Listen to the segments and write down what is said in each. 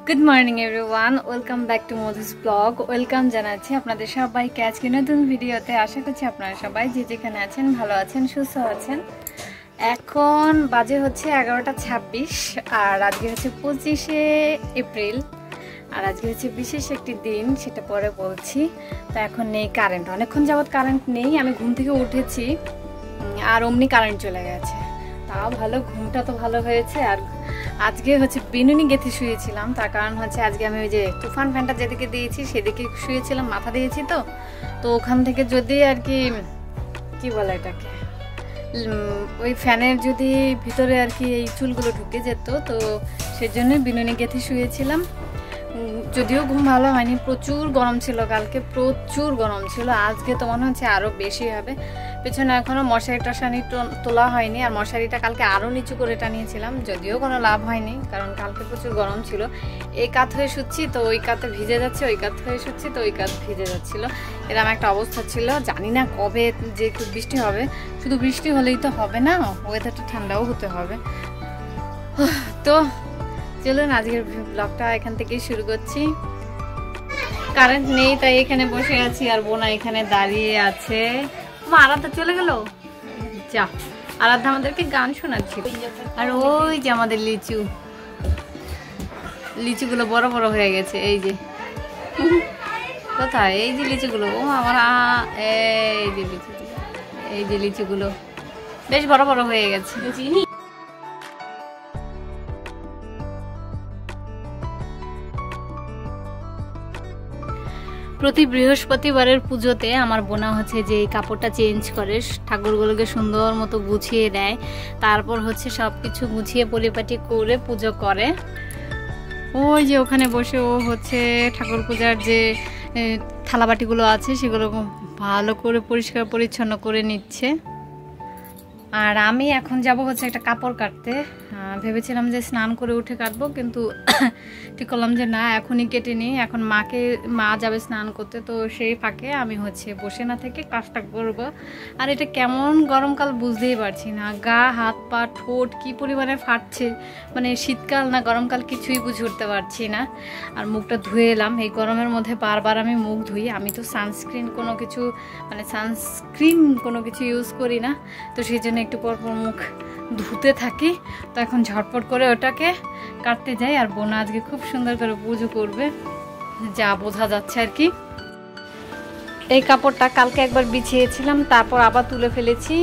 Good morning everyone, welcome back to Madhu's blog. Welcome জানাচ্ছি আপনাদের সবাইকে আজকে নতুন ভিডিওতে। আশা করছি আপনারা সবাই যে যেখানে আছেন ভালো আছেন, সুস্থ আছেন। এখন বাজে হচ্ছে 11:26 আর আজকে হচ্ছে 25শে এপ্রিল। আর আজকে হচ্ছে বিশেষ একটি দিন, সেটা পরে বলছি। তো এখন নেই কারেন্ট, অনেকক্ষণ যাবৎ কারেন্ট নেই। আমি ঘুম থেকে উঠেছি আর অমনি কারেন্ট চলে গেছে। তাও ভালো, ঘুমটা তো ভালো হয়েছে। আর আজকে হচ্ছে বিনুনি গেঁথে শুয়েছিলাম, তার কারণ হচ্ছে আজকে আমি ওই যে তুফান ফ্যানটা যেদিকে দিয়েছি সেদিকে শুয়েছিলাম, মাথা দিয়েছি। তো ওখান থেকে যদি আর কি বলে এটাকে, ওই ফ্যানের যদি ভিতরে আর কি এই চুলগুলো ঢুকে যেত, তো সেজন্যই বিনুনি গেঁথে শুয়েছিলাম। যদিও ঘুম ভালো হয়নি, প্রচুর গরম ছিল কালকে, প্রচুর গরম ছিল। আজকে তো মনে হচ্ছে আরও বেশি হবে। পেছনে এখনও মশারি টশারি তোলা হয়নি, আর মশারিটা কালকে আরও নিচু করে টানিয়েছিলাম, যদিও কোনো লাভ হয়নি, কারণ কালকে প্রচুর গরম ছিল। এই কাত হয়ে শুচ্ছি তো ওই কাতে ভিজে যাচ্ছে, ওই কাত হয়ে শুচ্ছি তো ওই কাত ভিজে যাচ্ছিলো। এরকম একটা অবস্থা ছিল। জানি না কবে যে একটু বৃষ্টি হবে। শুধু বৃষ্টি হলেই তো হবে না, ওয়েদারটা ঠান্ডাও হতে হবে। তো চলুন আজকের ব্লগটা এখান থেকেই শুরু করছি। কারেন্ট নেই তাই এখানে বসে আছি, আর বোনা এখানে দাঁড়িয়ে আছে। আরাধ্যা চলে গেল, যা। আরাধ্যা আমাদেরকে গান শোনাচ্ছিল। আর ওই যে আমাদের লিচুগুলো বড় বড় হয়ে গেছে। এই যে কোথায় এই যে লিচুগুলো, ও আমার এই যে লিচুগুলো বেশ বড় বড় হয়ে গেছে। প্রতি বৃহস্পতিবারের পুজোতে আমার বোনা হচ্ছে যে কাপড়টা চেঞ্জ করে, ঠাকুরগুলোকে সুন্দর মতো গুছিয়ে দেয়, তারপর হচ্ছে সব কিছু গুছিয়ে পরিপাটি করে পুজো করে। ওই যে ওখানে বসে ও হচ্ছে ঠাকুর পূজার যে থালাবাটিগুলো আছে সেগুলো ভালো করে পরিষ্কার পরিচ্ছন্ন করে নিচ্ছে। আর আমি এখন যাব হচ্ছে একটা কাপড় কাটতে। ভেবেছিলাম যে স্নান করে উঠে কাটবো, কিন্তু ঠিক করলাম যে না, এখনই কেটে নিই। এখন মা যাবে স্নান করতে, তো সেই ফাঁকে আমি হচ্ছে বসে না থেকে কাজটা করব। আর এটা কেমন গরমকাল বুঝতেই পারছি না, গা হাত পা ঠোঁট কি পরিমাণে ফাটছে, মানে শীতকাল না গরমকাল কিছুই বুঝে উঠতে পারছি না। আর মুখটা ধুয়ে এলাম, এই গরমের মধ্যে বারবার আমি মুখ ধুই। আমি তো সানস্ক্রিন কোনো কিছু ইউজ করি না, তো সেই জন্য একটু পর পর মুখ ধুতে থাকি। তো এখন ঝটপট করে ওটাকে কাটতে যাই। আর বোনা আজকে খুব সুন্দর করে পুজো করবে, যা বোঝা যাচ্ছে আর কি। এই কাপড়টা কালকে একবার বিছিয়েছিলাম, তারপর আবার তুলে ফেলেছি।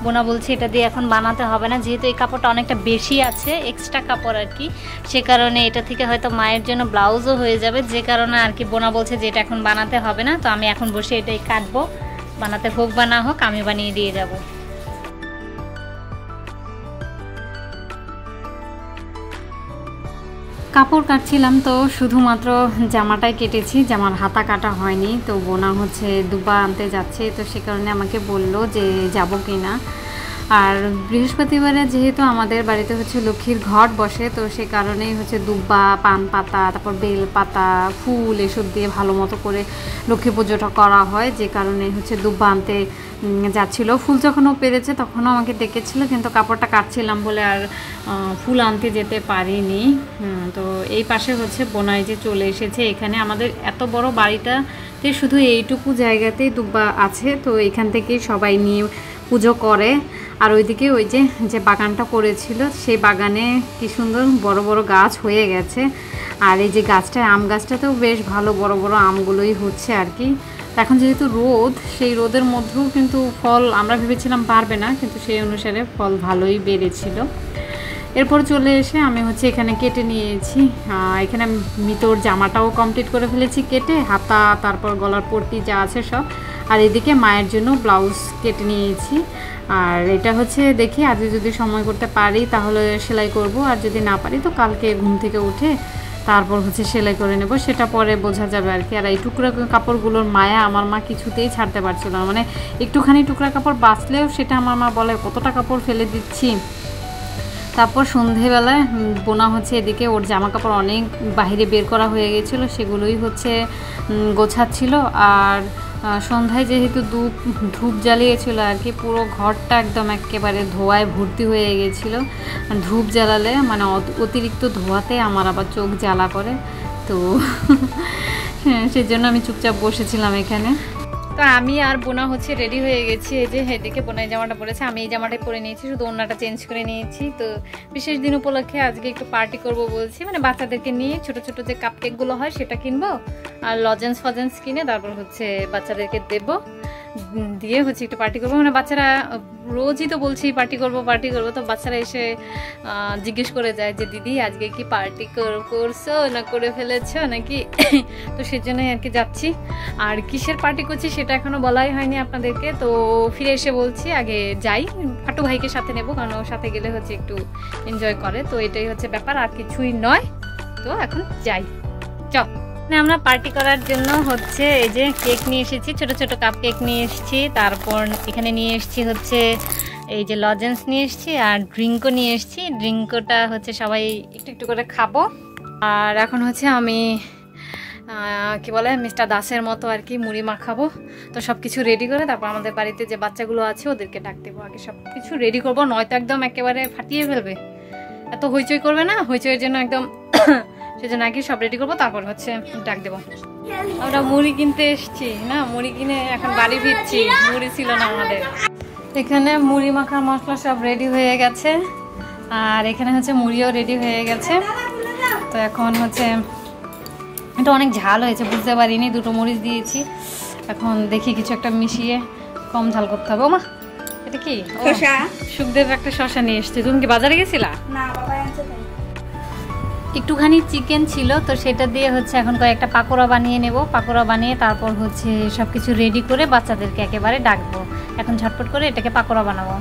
বোনা বলছে এটা দিয়ে এখন বানাতে হবে না, যেহেতু এই কাপড়টা অনেকটা বেশি আছে, এক্সট্রা কাপড় আর কি, সে কারণে এটা থেকে হয়তো মায়ের জন্য ব্লাউজও হয়ে যাবে, যে কারণে আর কি বোনা বলছে যে এটা এখন বানাতে হবে না। তো আমি এখন বসে এটাই কাটবো, বানাতে হোক বা না হোক আমি বানিয়ে দিয়ে যাব। কাপড় কাটছিলাম তো শুধুমাত্র জামাটাই কেটেছি, জামার হাতা কাটা হয়নি। তো বোনা হচ্ছে দুব্বা আনতে যাচ্ছে, তো সে কারণে আমাকে বলল যে যাব কি না। আর বৃহস্পতিবারে যেহেতু আমাদের বাড়িতে হচ্ছে লক্ষ্মীর ঘট বসে, তো সে কারণেই হচ্ছে দুব্বা, পান পাতা, তারপর বেল পাতা, ফুল এসব দিয়ে ভালো মতো করে লক্ষ্মী পুজোটা করা হয়, যে কারণে হচ্ছে দুব্বা আনতে যাচ্ছিল। ফুল যখনও পেরেছে তখনও আমাকে ডেকেছিল, কিন্তু কাপড়টা কাটছিলাম বলে আর ফুল আনতে যেতে পারিনি। তো এই পাশে হচ্ছে বোনাই যে চলে এসেছে। এখানে আমাদের এত বড় বাড়িটাতে শুধু এইটুকু জায়গাতেই দুব্বা আছে, তো এখান থেকেই সবাই নিয়ে পুজো করে। আর ওইদিকে ওই যে বাগানটা করেছিল, সেই বাগানে কি সুন্দর বড় বড় গাছ হয়ে গেছে। আর এই যে গাছটায়, আম গাছটাতেও বেশ ভালো বড় বড় আমগুলোই হচ্ছে আর কি। এখন যেহেতু রোদ, সেই রোদের মধ্যেও কিন্তু ফল আমরা ভেবেছিলাম পারবে না, কিন্তু সেই অনুসারে ফল ভালোই বেড়েছিল। এরপর চলে এসে আমি হচ্ছে এখানে কেটে নিয়েছি। এখানে মিতোর জামাটাও কমপ্লিট করে ফেলেছি কেটে, হাতা, তারপর গলার পট্টি যা আছে সব। আর এদিকে মায়ের জন্য ব্লাউজ কেটে নিয়েছি। আর এটা হচ্ছে দেখি আজ যদি সময় করতে পারি তাহলে সেলাই করব, আর যদি না পারি তো কালকে ঘুম থেকে উঠে তারপর হচ্ছে সেলাই করে নেব, সেটা পরে বোঝা যাবে আর কি। আর এই টুকরা কাপড়গুলোর মায়া আমার মা কিছুতেই ছাড়তে পারছিল না, মানে একটুখানি টুকরা কাপড় বাঁচলেও সেটা আমার মা বলে কতটা কাপড় ফেলে দিচ্ছি। তারপর সন্ধেবেলায় বোনা হচ্ছে এদিকে ওর জামা কাপড় অনেক বাইরে বের করা হয়ে গেছিলো, সেগুলোই হচ্ছে গোছাচ্ছিল। আর সন্ধ্যায় যেহেতু ধূপ জ্বালিয়েছিল আর কি, পুরো ঘরটা একদম একেবারে ধোঁয়ায় ভর্তি হয়ে গেছিলো। ধূপ জ্বালালে মানে অতিরিক্ত ধোঁয়াতে আমার আবার চোখ জ্বালা করে, তো হ্যাঁ সেজন্য আমি চুপচাপ বসেছিলাম এখানে। তো আমি আর বোনা হচ্ছে রেডি হয়ে গেছি। এই যে এদিকে বোনা এই জামাটা পরেছে, আমি এই জামাটাই পরে নিয়েছি, শুধু ওড়নাটা চেঞ্জ করে নিয়েছি। তো বিশেষ দিন উপলক্ষে আজকে একটু পার্টি করব বলছি, মানে বাচ্চাদেরকে নিয়ে ছোট ছোট যে কাপ কেকগুলো হয় সেটা কিনবো, আর লজেন্স ফজেন্স কিনে তারপর হচ্ছে বাচ্চাদেরকে দেবো, দিয়ে হচ্ছে একটু পার্টি করবো। মানে বাচ্চারা রোজই তো বলছি পার্টি করবো, তো বাচ্চারা এসে জিজ্ঞেস করে যায় যে দিদি আজকে কি পার্টি করছো না করে ফেলেছো নাকি, তো সেজন্যই আর কি যাচ্ছি। আর কিসের পার্টি করছি সেটা এখনো বলাই হয়নি আপনাদেরকে, তো ফিরে এসে বলছি। আগে যাই, ফাটু ভাইকে সাথে নেবো, কারণ ওর সাথে গেলে হচ্ছে একটু এনজয় করে, তো এটাই হচ্ছে ব্যাপার, আর কিছুই নয়। তো এখন যাই, চল। আমরা পার্টি করার জন্য হচ্ছে এই যে কেক নিয়ে এসেছি, ছোট ছোট কাপ কেক নিয়ে এসেছি, তারপর এখানে নিয়ে এসেছি হচ্ছে এই যে লজেন্স নিয়ে এসেছি, আর ড্রিঙ্কও নিয়ে এসেছি। ড্রিঙ্কটা হচ্ছে সবাই একটু একটু করে খাবো। আর এখন হচ্ছে আমি কি বলে মিস্টার দাসের মতো আর কি মুড়ি মাখাবো। তো সব কিছু রেডি করে তারপর আমাদের বাড়িতে যে বাচ্চাগুলো আছে ওদেরকে ডাক দেবো। আগে সব কিছু রেডি করবো, নয়তো একদম একেবারে ফাটিয়ে ফেলবে, এত হইচই করবে না, হইচইয়ের জন্য একদম সেজন্য আগে সব রেডি করবো, তারপর হচ্ছে ডাক দেবো। আমরা মুড়ি কিনতে এসছি না, মুড়ি কিনে এখন বাড়ি ফিরছি, মুড়ি ছিল না আমাদের। এখানে মুড়ি মাখার মশলা সব রেডি হয়ে গেছে, আর এখানে হচ্ছে মুড়িও রেডি হয়ে গেছে। তো এখন হচ্ছে এটা অনেক ঝাল হয়েছে, বুঝতে পারিনি, দুটো মরিচ দিয়েছি। এখন দেখি কিছু একটা মিশিয়ে কম ঝাল করতে হবে। ও মা, এটা কি? সুখদেব একটা শসা নিয়ে এসছে। তুমি কি বাজারে গেছিলা? না, বাবা আনছে। একটুখানি চিকেন ছিল, তো সেটা দিয়ে হচ্ছে এখন কয়েকটা পাকোড়া বানিয়ে নেব। পাকোড়া বানিয়ে তারপর হচ্ছে সব কিছু রেডি করে বাচ্চাদেরকে একেবারে ডাকবো। এখন ঝটপট করে এটাকে পাকোড়া বানাবো।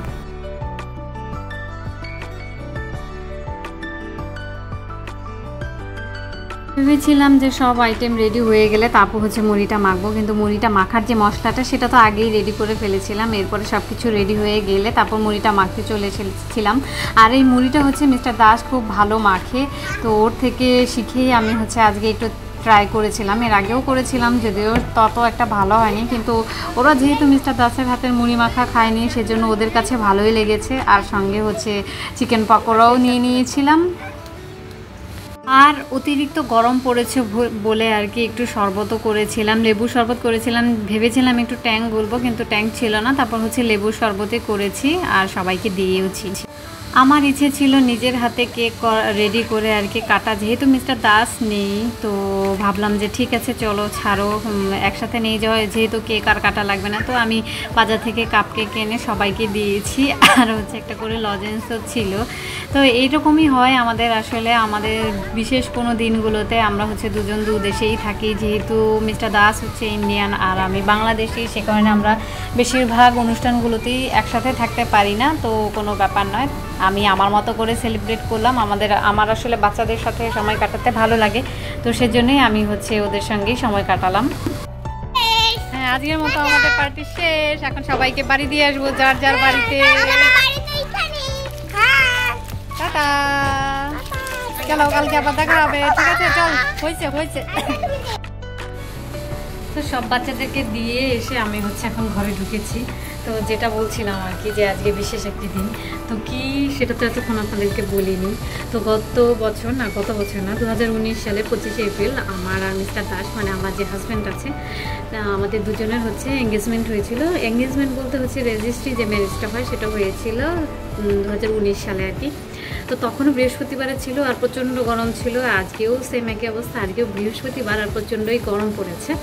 ভেবেছিলাম যে সব আইটেম রেডি হয়ে গেলে তারপর হচ্ছে মুড়িটা মাখবো, কিন্তু মুড়িটা মাখার যে মশলাটা সেটা তো আগেই রেডি করে ফেলেছিলাম। এরপরে সব কিছু রেডি হয়ে গেলে তারপর মুড়িটা মাখতে চলে এসেছিলাম। আর এই মুড়িটা হচ্ছে মিস্টার দাস খুব ভালো মাখে, তো ওর থেকে শিখেই আমি হচ্ছে আজকে একটু ট্রাই করেছিলাম। এর আগেও করেছিলাম, যদিও তত একটা ভালো হয়নি, কিন্তু ওরা যেহেতু মিস্টার দাসের হাতের মুড়ি মাখা খায়নি সেজন্য ওদের কাছে ভালোই লেগেছে। আর সঙ্গে হচ্ছে চিকেন পকোড়াও নিয়ে নিয়েছিলাম। আর অতিরিক্ত গরম পড়েছে বলে আর কি একটু শরবতও করেছিলাম, লেবু শরবত করেছিলাম। ভেবেছিলাম একটু ট্যাং বলবো, কিন্তু ট্যাং ছিল না। তারপর হচ্ছে লেবু শরবতে করেছি আর সবাইকে দিয়েওছি। আমার ইচ্ছে ছিল নিজের হাতে কেক রেডি করে আর কি কাটা, যেহেতু মিস্টার দাস নেই তো ভাবলাম যে ঠিক আছে চলো ছাড়ো, একসাথে নিয়ে যাওয়া, যেহেতু কেক আর কাটা লাগবে না। তো আমি বাজার থেকে কাপ কেক এনে সবাইকে দিয়েছি, আর হচ্ছে একটা করে লজেন্সও ছিল। তো এইরকমই হয় আমাদের, আসলে আমাদের বিশেষ কোনো দিনগুলোতে আমরা হচ্ছে দুজন দু দেশেই থাকি, যেহেতু মিস্টার দাস হচ্ছে ইন্ডিয়ান আর আমি বাংলাদেশি, সে কারণে আমরা বেশিরভাগ অনুষ্ঠানগুলোতেই একসাথে থাকতে পারি না। তো কোনো ব্যাপার নয়, আমি আমার মতো করে সেলিব্রেট করলাম। আমার আসলে বাচ্চাদের সাথে সময় কাটাতে ভালো লাগে, তো সেজন্যই আমি হচ্ছে ওদের সঙ্গেই সময় কাটালাম। হ্যাঁ, আজকের মতো আমাদের পার্টি শেষ। এখন সবাইকে বাড়ি দিয়ে আসবো যার যার বাড়িতে। টাটা, চলো কালকে আবার দেখা হবে, ঠিক আছে? চল, হয়েছে। তো সব বাচ্চাদেরকে দিয়ে এসে আমি হচ্ছে এখন ঘরে ঢুকেছি। তো যেটা বলছিলাম আর কি যে আজকে বিশেষ একটি দিন, তো কি সেটা তো এতক্ষণ আপনাদেরকে বলিনি। তো গত বছর না 2019 সালে 25শে এপ্রিল আমার আর মিস্টার দাস, মানে আমার যে হাজব্যান্ড আছে, আমাদের দুজনের হচ্ছে এঙ্গেজমেন্ট হয়েছিল। এঙ্গেজমেন্ট বলতে হচ্ছে রেজিস্ট্রি যে ম্যারেজটা হয় সেটা হয়েছিল 2019 সালে আর কি। তো তখনও বৃহস্পতিবারে ছিল আর প্রচণ্ড গরম ছিল। আজকেও সেম একই অবস্থা, আজকেও বৃহস্পতিবার আর প্রচণ্ডই গরম পড়েছে।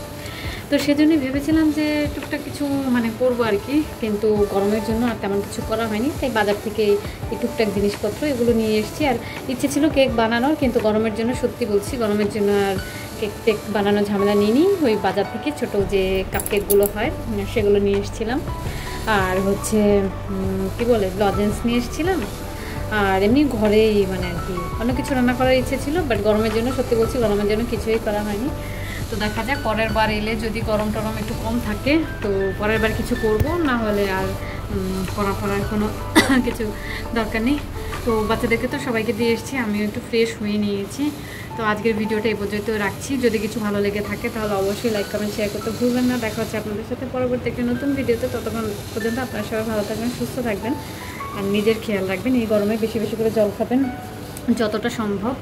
তো সেজন্যই ভেবেছিলাম যে টুকটাক কিছু মানে করবো আর কি, কিন্তু গরমের জন্য আর তেমন কিছু করা হয়নি। তাই বাজার থেকে এই টুকটাক জিনিসপত্র এগুলো নিয়ে এসেছি। আর ইচ্ছে ছিল কেক বানানোর, কিন্তু গরমের জন্য, সত্যি বলছি, গরমের জন্য আর কেক বানানোর ঝামেলা নিইনি। ওই বাজার থেকে ছোট যে কাপ কেকগুলো হয় সেগুলো নিয়ে এসেছিলাম। আর হচ্ছে কি বলে লজেন্স নিয়ে এসেছিলাম। আর এমনি ঘরেই মানে আর কি অনেক কিছু রান্না করার ইচ্ছে ছিল, বাট গরমের জন্য, সত্যি বলছি, গরমের জন্য কিছুই করা হয়নি। তো দেখা যাক পরের বার এলে যদি গরম টরম একটু কম থাকে তো পরের বার কিছু করব, না হলে আর করার কোনো কিছু দরকার নেই। তো বাচ্চাদেরকে তো সবাইকে দিয়ে এসেছি, আমিও একটু ফ্রেশ হয়ে নিয়েছি। তো আজকের ভিডিওটা এই পর্যন্ত রাখছি। যদি কিছু ভালো লেগে থাকে তাহলে অবশ্যই লাইক কমেন্ট শেয়ার করতে ভুলবেন না। দেখা হচ্ছে আপনাদের সাথে পরবর্তী একটা নতুন ভিডিওতে। ততক্ষণ পর্যন্ত আপনারা সবাই ভালো থাকবেন, সুস্থ থাকবেন আর নিজের খেয়াল রাখবেন। এই গরমে বেশি বেশি করে জল খাবেন, যতটা সম্ভব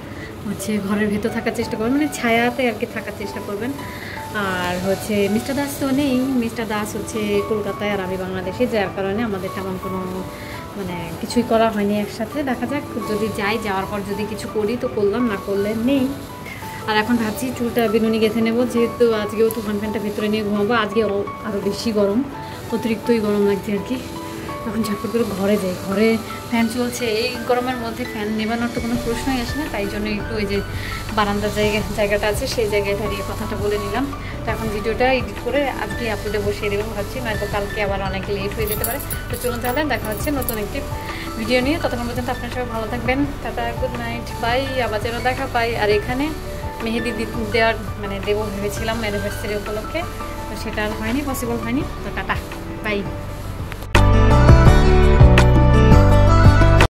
হচ্ছে ঘরের ভেতর থাকার চেষ্টা করবেন, মানে ছায়াতে আর কি থাকার চেষ্টা করবেন। আর হচ্ছে মিস্টার দাস তো নেই, মিস্টার দাস হচ্ছে কলকাতায় আর আমি বাংলাদেশে, যার কারণে আমাদের তেমন কোনো মানে কিছুই করা হয়নি একসাথে। দেখা যাক, যদি যাই, যাওয়ার পর যদি কিছু করি তো করলাম, না করলে নেই। আর এখন ভাবছি চুলটা বিনুনি গেঁথে নেবো, যেহেতু আজকেও তুফান ফ্যানটা ভেতরে নিয়ে ঘুমাবো। আজকে আরও বেশি গরম, অতিরিক্তই গরম লাগছে আর কি। এখন ঝটপট করে ঘরে যাই, ঘরে ফ্যান চলছে। এই গরমের মধ্যে ফ্যান নেবানোর তো কোনো প্রশ্নই আসে না, তাই জন্য একটু ওই যে বারান্দার জায়গাটা আছে সেই জায়গায় দাঁড়িয়ে কথাটা বলে নিলাম। তো এখন ভিডিওটা এডিট করে আজকে আপলোডে বসিয়ে দেবো ভাবছি, নয়তো কালকে আবার অনেক লেট হয়ে যেতে পারে। তো চলুন তাহলে দেখা হচ্ছে নতুন একটি ভিডিও নিয়ে। ততক্ষণ পর্যন্ত আপনার সবাই ভালো থাকবেন। Tata, good night, bye. আবার যেন দেখা পাই। আর এখানে মেহেদি দেওয়ার মানে দেবো ভেবেছিলাম অ্যানিভার্সারি উপলক্ষে, তো সেটা আর হয়নি, পসিবল হয়নি। তো টাটা, বাই।